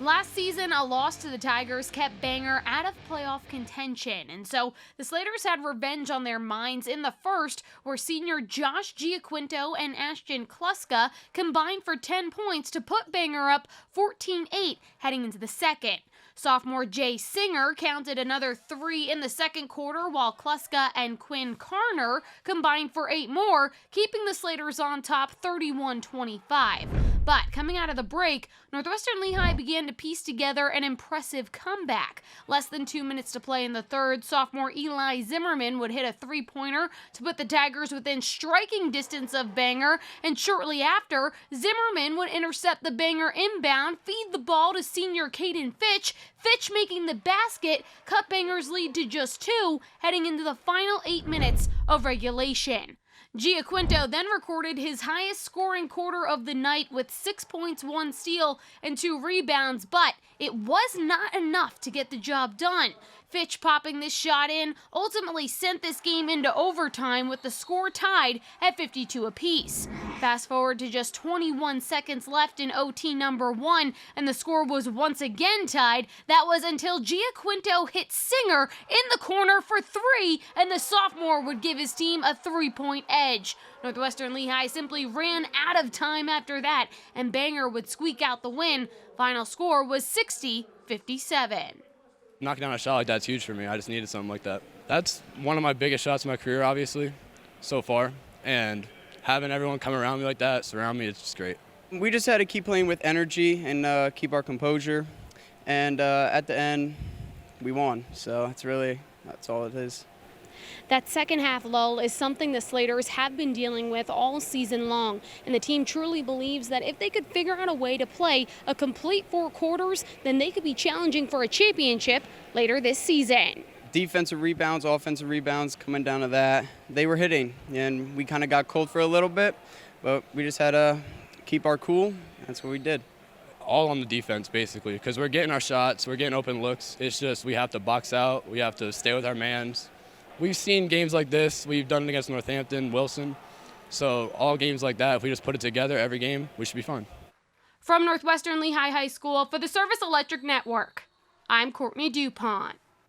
Last season, a loss to the Tigers kept Bangor out of playoff contention, and so the Slaters had revenge on their minds in the first, where senior Josh Giaquinto and Ashton Kluska combined for 10 points to put Bangor up 14-8 heading into the second. Sophomore Jay Singer counted another 3 in the second quarter, while Kluska and Quinn Carner combined for 8 more, keeping the Slaters on top 31-25. But coming out of the break, Northwestern Lehigh began to piece together an impressive comeback. Less than 2 minutes to play in the third, sophomore Eli Zimmerman would hit a three-pointer to put the Tigers within striking distance of Bangor, and shortly after, Zimmerman would intercept the Bangor inbound, feed the ball to senior Caden Fitch. Fitch making the basket, cut Bangor's lead to just 2, heading into the final 8 minutes of regulation. Giaquinto then recorded his highest scoring quarter of the night with 6 points, 1 steal, and 2 rebounds, but it was not enough to get the job done. Fitch popping this shot in ultimately sent this game into overtime with the score tied at 52 apiece. Fast forward to just 21 seconds left in OT number 1, and the score was once again tied. That was until Giaquinto hit Singer in the corner for 3, and the sophomore would give his team a 3-point edge. Northwestern Lehigh simply ran out of time after that, and Bangor would squeak out the win. Final score was 60-57. Knocking down a shot like that's huge for me. I just needed something like that. That's one of my biggest shots of my career, obviously, so far. And having everyone come around me like that, surround me, it's just great. We just had to keep playing with energy and keep our composure. And at the end, we won. So that's all it is. That second half lull is something the Slaters have been dealing with all season long, and the team truly believes that if they could figure out a way to play a complete 4 quarters, then they could be challenging for a championship later this season. Defensive rebounds, offensive rebounds, coming down to that. They were hitting, and we kind of got cold for a little bit, but we just had to keep our cool. That's what we did. All on the defense, basically, because we're getting our shots, we're getting open looks. It's just we have to box out, we have to stay with our mans. We've seen games like this. We've done it against Northampton, Wilson. So all games like that, if we just put it together every game, we should be fine. From Northwestern Lehigh High School for the Service Electric Network, I'm Courtney DuPont.